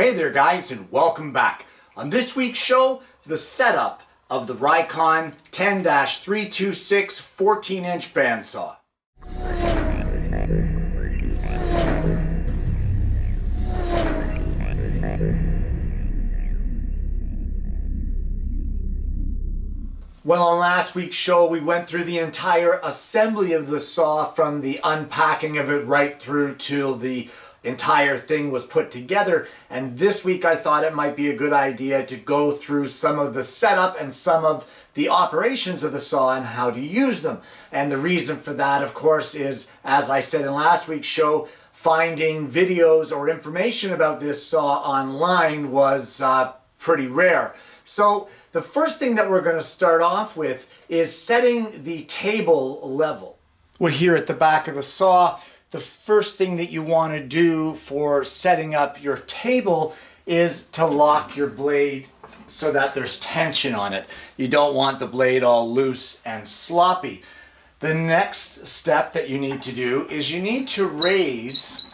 Hey there guys, and welcome back. On this week's show, the setup of the Rikon 10-326 14-inch bandsaw. Well, on last week's show, we went through the entire assembly of the saw, from the unpacking of it right through till the entire thing was put together. And this week I thought it might be a good idea to go through some of the setup and some of the operations of the saw and how to use them. And the reason for that, of course, is, as I said in last week's show, finding videos or information about this saw online was pretty rare. So the first thing that we're going to start off with is setting the table level. Well, here at the back of the saw, the first thing that you want to do for setting up your table is to lock your blade so that there's tension on it. You don't want the blade all loose and sloppy. The next step that you need to do is you need to raise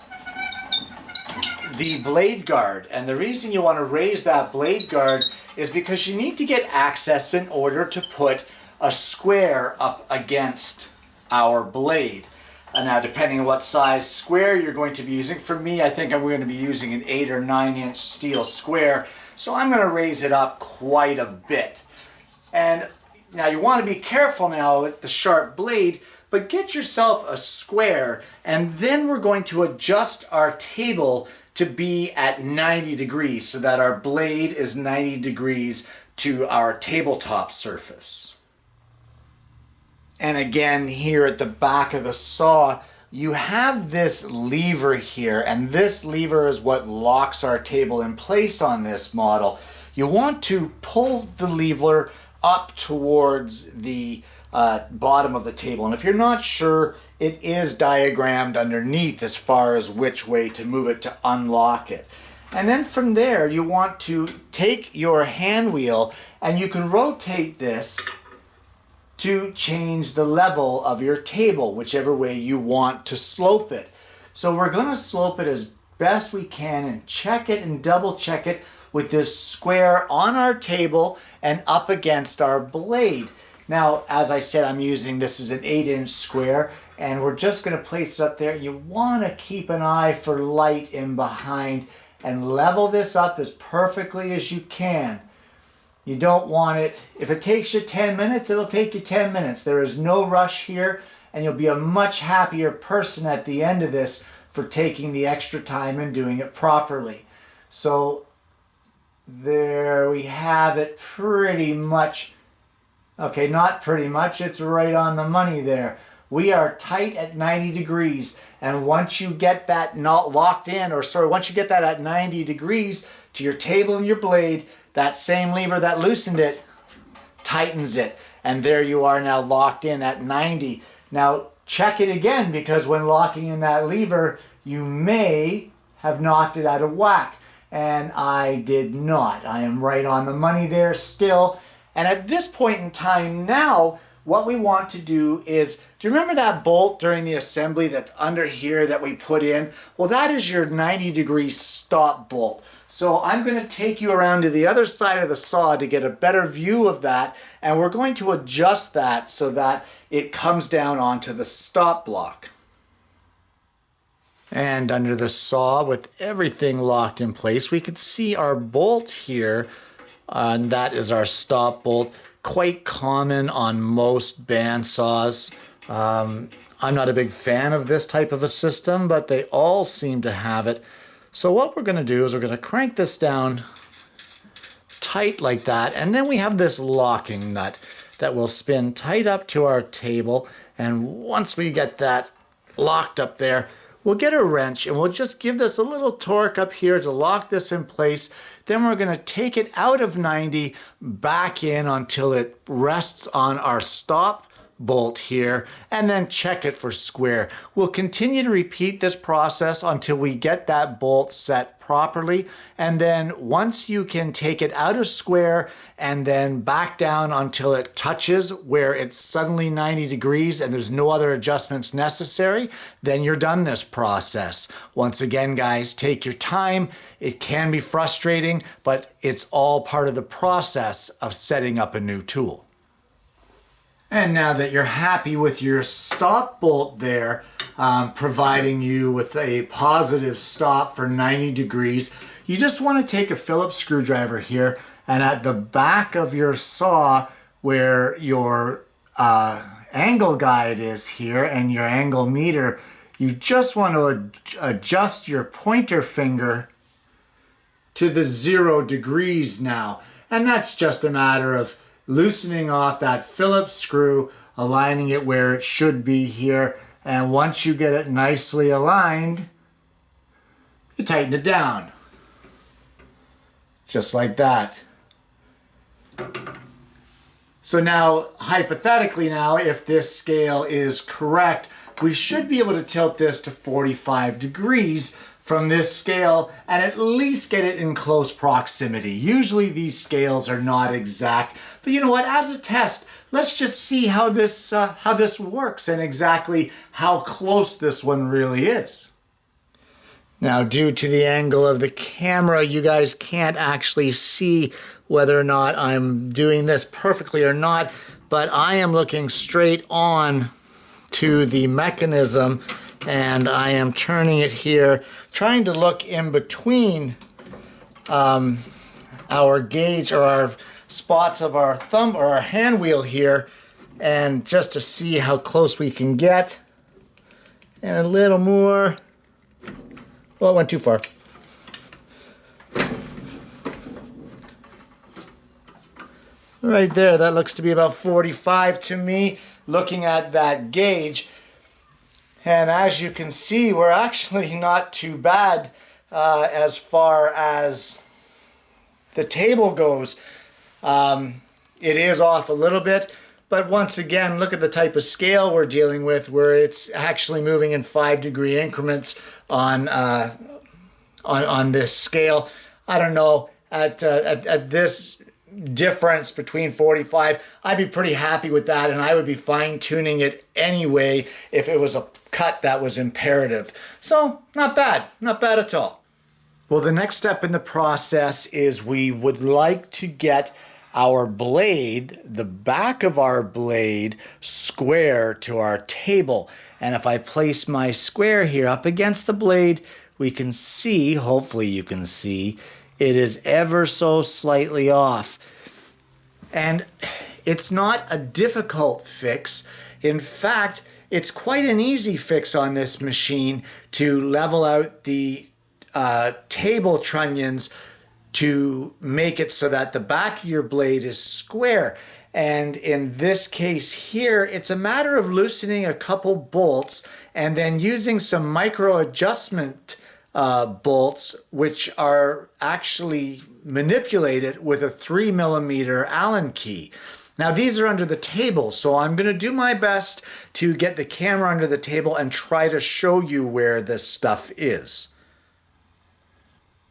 the blade guard. And the reason you want to raise that blade guard is because you need to get access in order to put a square up against our blade. Now, depending on what size square you're going to be using, for me, I think I'm going to be using an 8 or 9 inch steel square, so I'm going to raise it up quite a bit. And now you want to be careful now with the sharp blade, but get yourself a square, and then we're going to adjust our table to be at 90 degrees so that our blade is 90 degrees to our tabletop surface. And again, here at the back of the saw, you have this lever here, and this lever is what locks our table in place on this model. You want to pull the lever up towards the bottom of the table, and if you're not sure, it is diagrammed underneath as far as which way to move it to unlock it. And then from there, you want to take your hand wheel, and you can rotate this to change the level of your table, whichever way you want to slope it. So we're going to slope it as best we can and check it and double check it with this square on our table and up against our blade. Now, as I said, I'm using, this is an 8-inch square, and we're just going to place it up there. You want to keep an eye for light in behind and level this up as perfectly as you can. You don't want it, if it takes you 10 minutes, it'll take you 10 minutes. There is no rush here, and you'll be a much happier person at the end of this for taking the extra time and doing it properly. So there we have it, pretty much. Okay, not pretty much, it's right on the money there. We are tight at 90 degrees, and once you get that not locked in, once you get that at 90 degrees to your table and your blade, that same lever that loosened it tightens it, and there you are now locked in at 90. Now check it again, because when locking in that lever, you may have knocked it out of whack, and I did not. I am right on the money there still. And at this point in time now, what we want to do is, do you remember that bolt during the assembly that's under here that we put in? Well, that is your 90-degree stop bolt. So I'm going to take you around to the other side of the saw to get a better view of that, and we're going to adjust that so that it comes down onto the stop block. And under the saw, with everything locked in place, we can see our bolt here, and that is our stop bolt. Quite common on most bandsaws. I'm not a big fan of this type of a system, but they all seem to have it. So what we're going to do is we're going to crank this down tight like that, and then we have this locking nut that will spin tight up to our table, and once we get that locked up there, we'll get a wrench and we'll just give this a little torque up here to lock this in place. Then we're going to take it out of 90 back in until it rests on our stop bolt here and then check it for square. We'll continue to repeat this process until we get that bolt set properly, and then once you can take it out of square and then back down until it touches where it's suddenly 90 degrees and there's no other adjustments necessary, then you're done this process. Once again, guys, take your time. It can be frustrating, but it's all part of the process of setting up a new tool. And now that you're happy with your stop bolt there, providing you with a positive stop for 90 degrees, you just want to take a Phillips screwdriver here, and at the back of your saw where your angle guide is here and your angle meter, you just want to adjust your pointer finger to the 0 degrees now. And that's just a matter of loosening off that Phillips screw, aligning it where it should be here, and once you get it nicely aligned, you tighten it down. Just like that. So now, hypothetically now, if this scale is correct, we should be able to tilt this to 45 degrees from this scale and at least get it in close proximity. Usually these scales are not exact, but you know what, as a test, let's just see how this works and exactly how close this one really is. Now, due to the angle of the camera, you guys can't actually see whether or not I'm doing this perfectly or not, but I am looking straight on to the mechanism and I am turning it here, trying to look in between our gauge or our spots of our thumb or our hand wheel here, and just to see how close we can get. And a little more. Oh, it went too far. Right there, that looks to be about 45 to me, looking at that gauge. And as you can see, we're actually not too bad as far as the table goes. It is off a little bit, but once again, look at the type of scale we're dealing with, where it's actually moving in 5-degree increments on this scale. I don't know, at this difference between 45, I'd be pretty happy with that, and I would be fine-tuning it anyway if it was a cut that was imperative. So, not bad at all. Well, the next step in the process is we would like to get our blade, the back of our blade, square to our table. And if I place my square here up against the blade, we can see, hopefully you can see, it is ever so slightly off. And it's not a difficult fix. In fact, it's quite an easy fix on this machine to level out the table trunnions to make it so that the back of your blade is square. And in this case here, it's a matter of loosening a couple bolts and then using some micro adjustment bolts, which are actually manipulated with a 3mm Allen key. Now these are under the table, so I'm going to do my best to get the camera under the table and try to show you where this stuff is.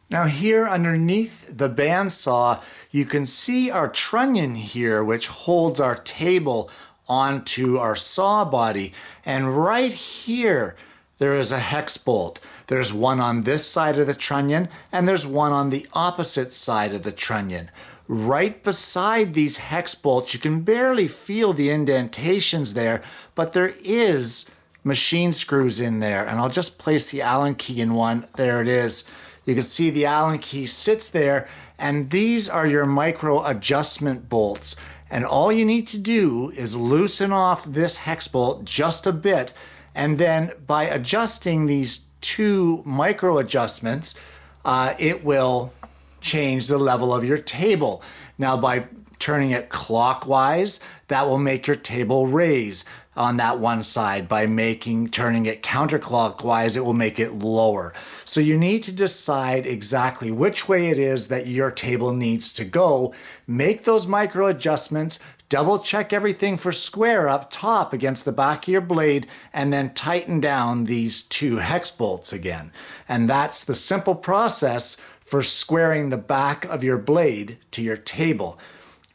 Now here underneath the bandsaw, you can see our trunnion here, which holds our table onto our saw body. And right here, there is a hex bolt. There's one on this side of the trunnion, and there's one on the opposite side of the trunnion. Right beside these hex bolts, you can barely feel the indentations there, but there is machine screws in there. And I'll just place the Allen key in one. There it is. You can see the Allen key sits there, and these are your micro adjustment bolts. And all you need to do is loosen off this hex bolt just a bit, and then by adjusting these two micro adjustments, it will change the level of your table. Now by turning it clockwise, that will make your table raise on that one side. By turning it counterclockwise, it will make it lower. So you need to decide exactly which way it is that your table needs to go. Make those micro adjustments, double check everything for square up top against the back of your blade, and then tighten down these 2 hex bolts again. And that's the simple process for squaring the back of your blade to your table.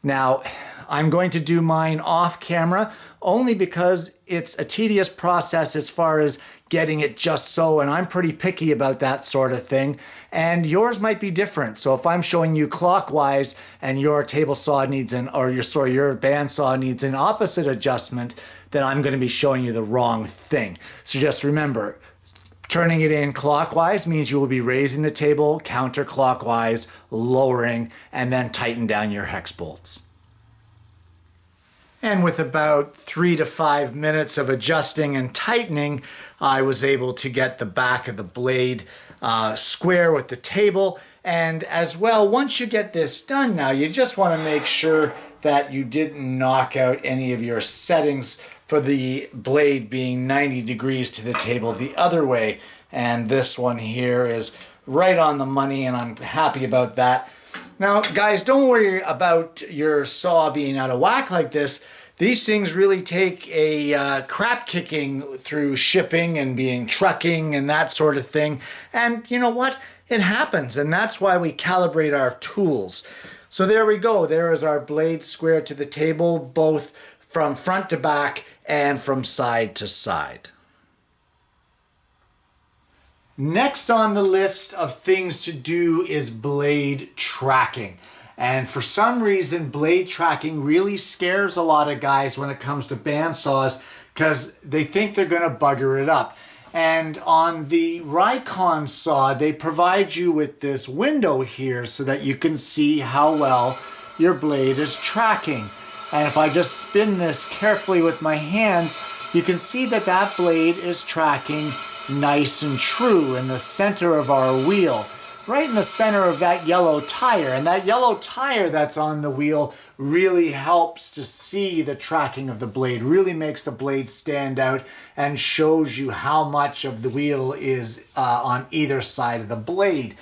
Now, I'm going to do mine off camera only because it's a tedious process as far as getting it just so, and I'm pretty picky about that sort of thing. And yours might be different. So if I'm showing you clockwise and your table saw needs your bandsaw needs an opposite adjustment, then I'm going to be showing you the wrong thing. So just remember, turning it in clockwise means you will be raising the table, counterclockwise, lowering, and then tighten down your hex bolts. And with about 3 to 5 minutes of adjusting and tightening, I was able to get the back of the blade square with the table. And as well, once you get this done now, you just want to make sure that you didn't knock out any of your settings for the blade being 90 degrees to the table the other way. And this one here is right on the money, and I'm happy about that. Now, guys, don't worry about your saw being out of whack like this. These things really take a crap kicking through shipping and being trucking and that sort of thing. And you know what? It happens, and that's why we calibrate our tools. So there we go. There is our blade square to the table, both from front to back and from side to side. Next on the list of things to do is blade tracking. And for some reason, blade tracking really scares a lot of guys when it comes to bandsaws because they think they're going to bugger it up. And on the Rikon saw, they provide you with this window here so that you can see how well your blade is tracking. And if I just spin this carefully with my hands, you can see that that blade is tracking nice and true in the center of our wheel, right in the center of that yellow tire. And that yellow tire that's on the wheel really helps to see the tracking of the blade, really makes the blade stand out and shows you how much of the wheel is on either side of the blade.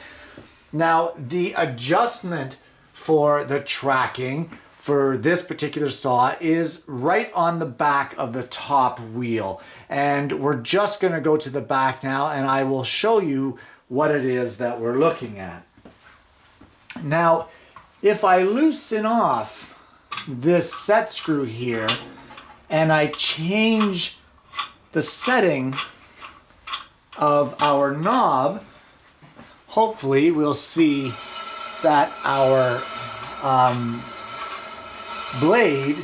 Now, the adjustment for the tracking for this particular saw is right on the back of the top wheel. And we're just going to go to the back now, and I will show you what it is that we're looking at. Now, if I loosen off this set screw here and I change the setting of our knob, hopefully we'll see that our blade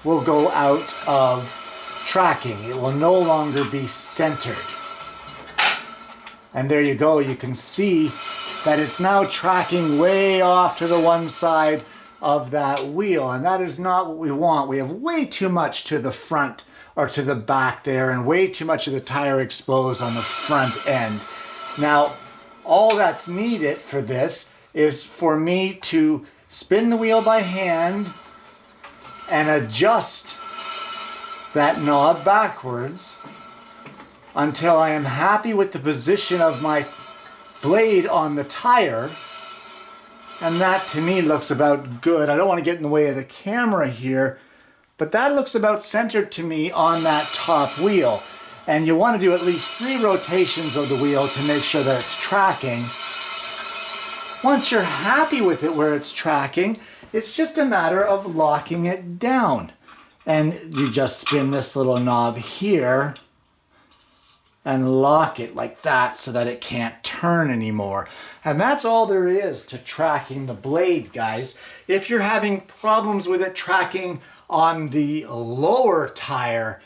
will go out of tracking. It will no longer be centered. And there you go. You can see that it's now tracking way off to the one side of that wheel. And that is not what we want. We have way too much to the front or to the back there and way too much of the tire exposed on the front end. Now, all that's needed for this is for me to spin the wheel by hand and adjust that knob backwards until I am happy with the position of my blade on the tire. And that to me looks about good. I don't want to get in the way of the camera here, but that looks about centered to me on that top wheel. And you want to do at least 3 rotations of the wheel to make sure that it's tracking. Once you're happy with it where it's tracking, it's just a matter of locking it down. And you just spin this little knob here and lock it like that so that it can't turn anymore. And that's all there is to tracking the blade, guys. If you're having problems with it tracking on the lower tire,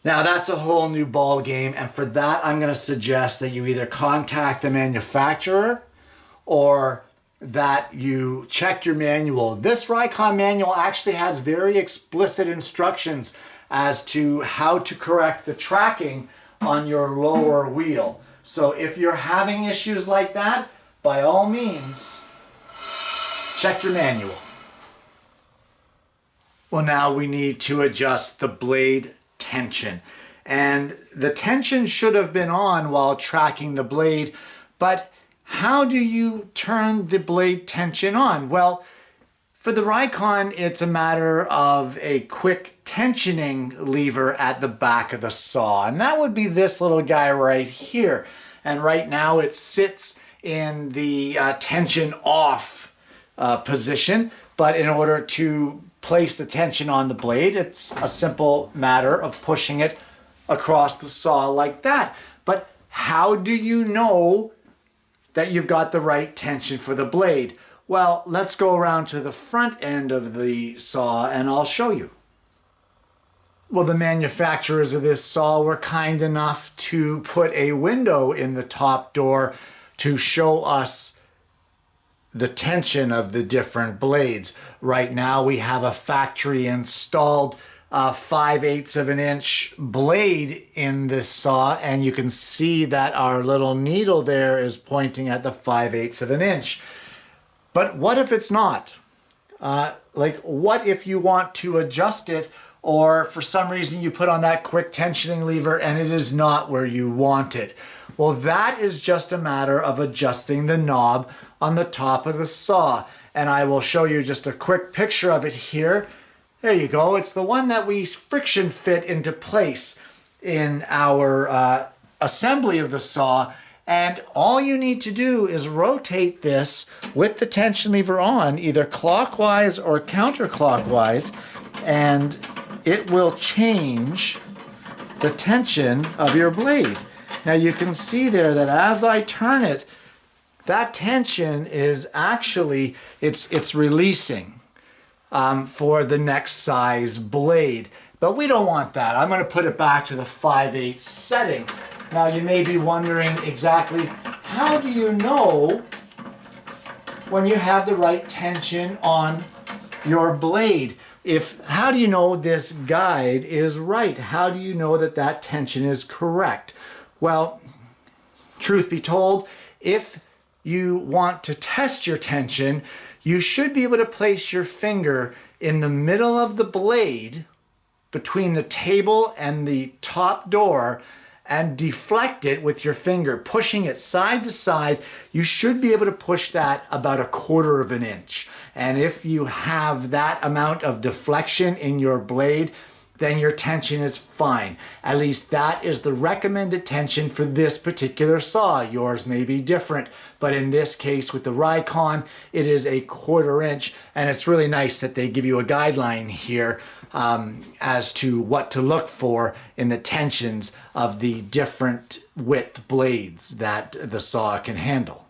now that's a whole new ball game. And for that, I'm going to suggest that you either contact the manufacturer or that you check your manual. This Rikon manual actually has very explicit instructions as to how to correct the tracking on your lower wheel. So if you're having issues like that, by all means, check your manual. Well, now we need to adjust the blade tension. And the tension should have been on while tracking the blade, but how do you turn the blade tension on? Well, For the Rikon, it's a matter of a quick tensioning lever at the back of the saw. And that would be this little guy right here. And right now it sits in the tension off position. But in order to place the tension on the blade, it's a simple matter of pushing it across the saw like that. But how do you know that you've got the right tension for the blade? Well, let's go around to the front end of the saw and I'll show you. Well, the manufacturers of this saw were kind enough to put a window in the top door to show us the tension of the different blades. Right now we have a factory installed 5/8 of an inch blade in this saw, and you can see that our little needle there is pointing at the 5/8 of an inch. But what if it's not? What if you want to adjust it, or for some reason you put on that quick tensioning lever and it is not where you want it? Well, that is just a matter of adjusting the knob on the top of the saw. And I will show you just a quick picture of it here. There you go. It's the one that we friction fit into place in our assembly of the saw. And all you need to do is rotate this with the tension lever on, either clockwise or counterclockwise, and it will change the tension of your blade. Now you can see there that as I turn it, that tension is actually, it's releasing for the next size blade. But we don't want that. I'm going to put it back to the 5/8 setting. Now you may be wondering exactly, how do you know when you have the right tension on your blade? How do you know this guide is right? How do you know that that tension is correct? Well, truth be told, if you want to test your tension, you should be able to place your finger in the middle of the blade between the table and the top door and deflect it with your finger, pushing it side to side. You should be able to push that about 1/4 of an inch. And if you have that amount of deflection in your blade, then your tension is fine. At least that is the recommended tension for this particular saw. Yours may be different, but in this case with the Rikon, it is 1/4 inch, and it's really nice that they give you a guideline here as to what to look for in the tensions of the different width blades that the saw can handle.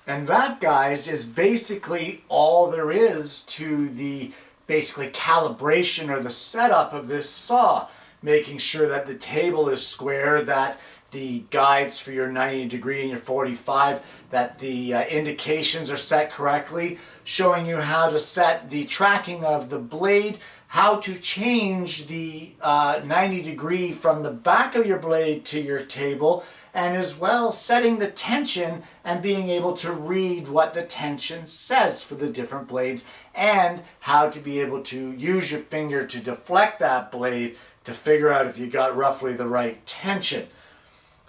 And that, guys, is basically all there is to the calibration or the setup of this saw. Making sure that the table is square, that the guides for your 90° and your 45, that the indications are set correctly, showing you how to set the tracking of the blade, how to change the 90° from the back of your blade to your table, and as well setting the tension and being able to read what the tension says for the different blades, and how to be able to use your finger to deflect that blade to figure out if you got roughly the right tension.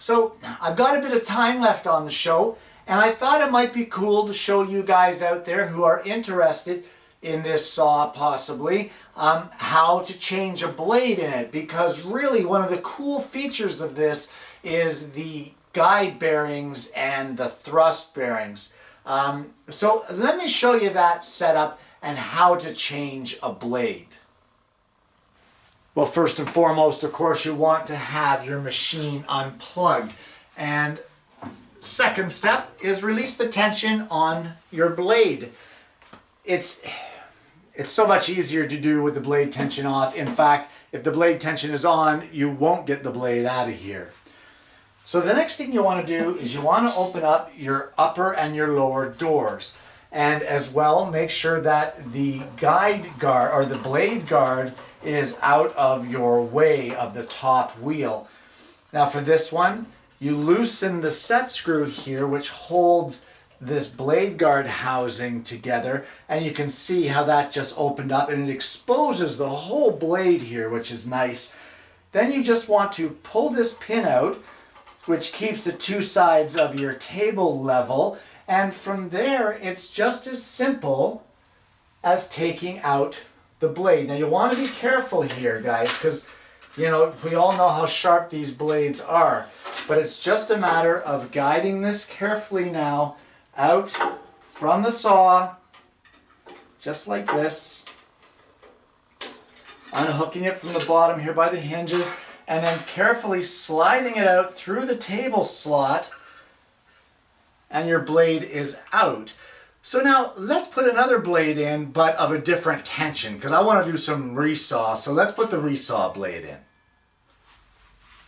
So I've got a bit of time left on the show, and I thought it might be cool to show you guys out there who are interested in this saw possibly how to change a blade in it, because really one of the cool features of this is the guide bearings and the thrust bearings. So let me show you that setup and how to change a blade. Well, first and foremost, of course, you want to have your machine unplugged. And second step is release the tension on your blade. It's so much easier to do with the blade tension off. In fact, if the blade tension is on, you won't get the blade out of here. So the next thing you want to do is you want to open up your upper and your lower doors. And as well, make sure that the guide guard or the blade guard is out of your way of the top wheel. Now for this one, you loosen the set screw here, which holds this blade guard housing together, and you can see how that just opened up and it exposes the whole blade here, which is nice. Then you just want to pull this pin out, which keeps the two sides of your table level, And from there, it's just as simple as taking out the blade. Now you want to be careful here, guys, because you know, we all know how sharp these blades are, but it's just a matter of guiding this carefully now out from the saw, just like this, unhooking it from the bottom here by the hinges, and then carefully sliding it out through the table slot, and your blade is out. So now let's put another blade in, but of a different tension, because I want to do some resaw. So let's put the resaw blade in.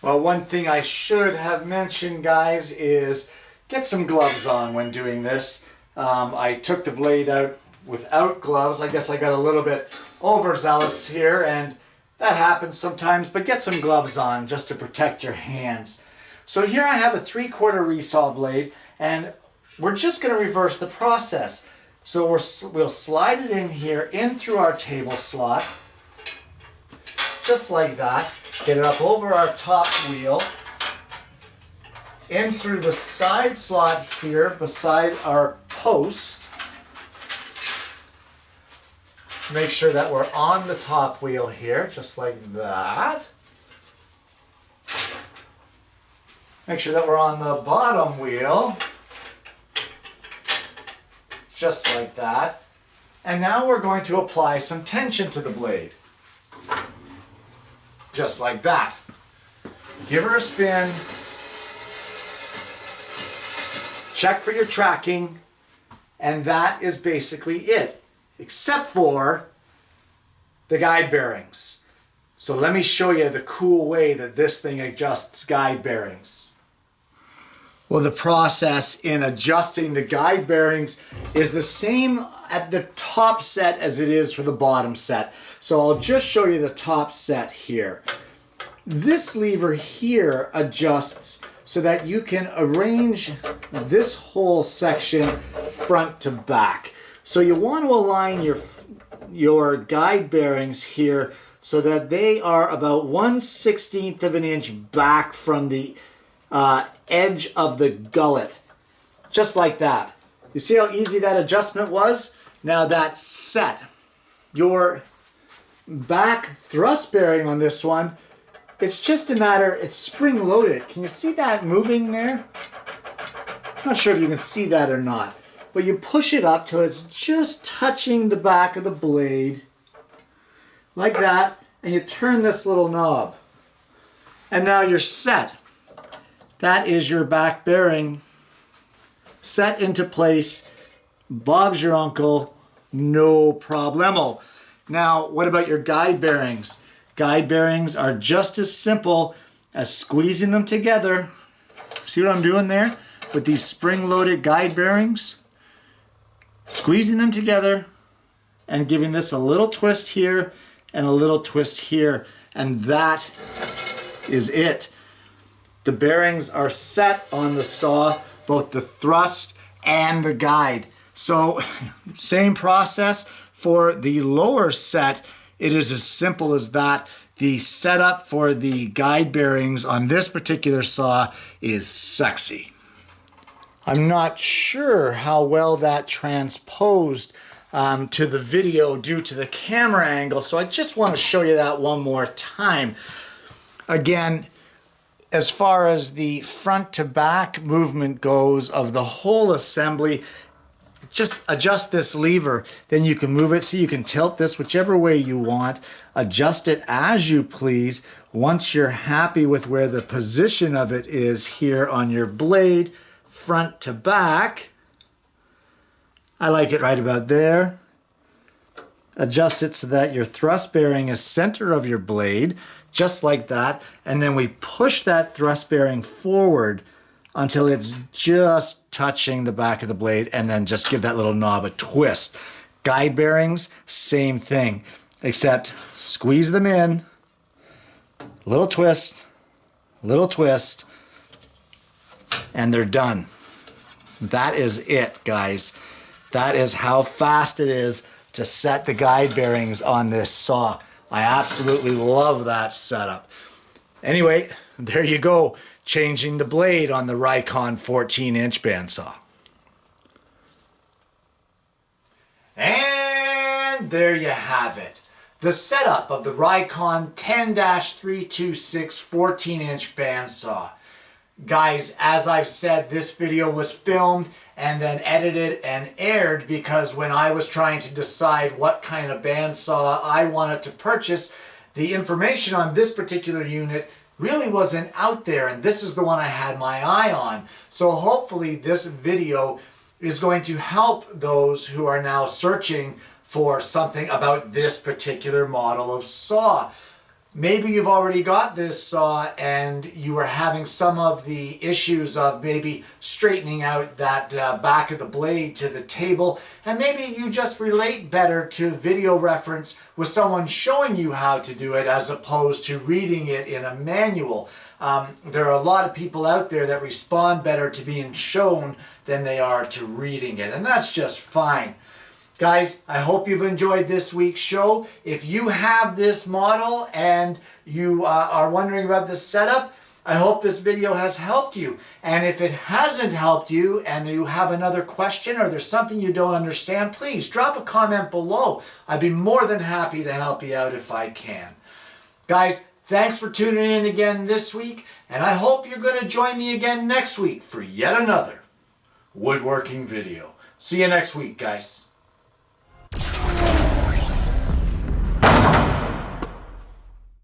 Well, one thing I should have mentioned, guys, is get some gloves on when doing this. I took the blade out without gloves. I guess I got a little bit overzealous here, and that happens sometimes, but get some gloves on just to protect your hands. So here I have a 3/4 resaw blade, and we're just going to reverse the process. So we'll slide it in here, in through our table slot, just like that. Get it up over our top wheel, in through the side slot here beside our post. Make sure that we're on the top wheel here, just like that. Make sure that we're on the bottom wheel, just like that. And now we're going to apply some tension to the blade. Just like that. Give her a spin. Check for your tracking. And that is basically it, except for the guide bearings. So let me show you the cool way that this thing adjusts guide bearings. Well, the process in adjusting the guide bearings is the same at the top set as it is for the bottom set. So I'll just show you the top set here. This lever here adjusts so that you can arrange this whole section front to back. So you want to align your guide bearings here so that they are about 1/16 of an inch back from the edge of the gullet, just like that. You see how easy that adjustment was? Now that's set. Your back thrust bearing on this one, it's just a matter, it's spring loaded. Can you see that moving there? I'm not sure if you can see that or not, but you push it up till it's just touching the back of the blade, like that, and you turn this little knob. And now you're set. That is your back bearing set into place. Bob's your uncle, no problemo. Now, what about your guide bearings? Guide bearings are just as simple as squeezing them together. See what I'm doing there with these spring-loaded guide bearings? Squeezing them together and giving this a little twist here and a little twist here, and that is it. The bearings are set on the saw, both the thrust and the guide. So, same process for the lower set. It is as simple as that. The setup for the guide bearings on this particular saw is sexy. I'm not sure how well that transposed to the video due to the camera angle, so I just want to show you that one more time. Again, as far as the front to back movement goes of the whole assembly, just adjust this lever, then you can move it. So you can tilt this whichever way you want, adjust it as you please. Once you're happy with where the position of it is here on your blade, front to back, I like it right about there. Adjust it so that your thrust bearing is center of your blade, just like that, and then we push that thrust bearing forward until it's just touching the back of the blade, and then just give that little knob a twist. Guide bearings, same thing, except squeeze them in, little twist, and they're done. That is it, guys. That is how fast it is to set the guide bearings on this saw. I absolutely love that setup. Anyway, there you go, changing the blade on the Rikon 14-inch bandsaw. And there you have it. The setup of the Rikon 10-326 14-inch bandsaw. Guys, as I've said, this video was filmed and then edited and aired because when I was trying to decide what kind of bandsaw I wanted to purchase, the information on this particular unit really wasn't out there, and this is the one I had my eye on. So hopefully this video is going to help those who are now searching for something about this particular model of saw. Maybe you've already got this saw and you are having some of the issues of maybe straightening out that back of the blade to the table, and maybe you just relate better to video reference with someone showing you how to do it as opposed to reading it in a manual. There are a lot of people out there that respond better to being shown than they are to reading it, and that's just fine. Guys, I hope you've enjoyed this week's show. If you have this model and you are wondering about the setup, I hope this video has helped you. And if it hasn't helped you and you have another question or there's something you don't understand, please drop a comment below. I'd be more than happy to help you out if I can. Guys, thanks for tuning in again this week, and I hope you're going to join me again next week for yet another woodworking video. See you next week, guys.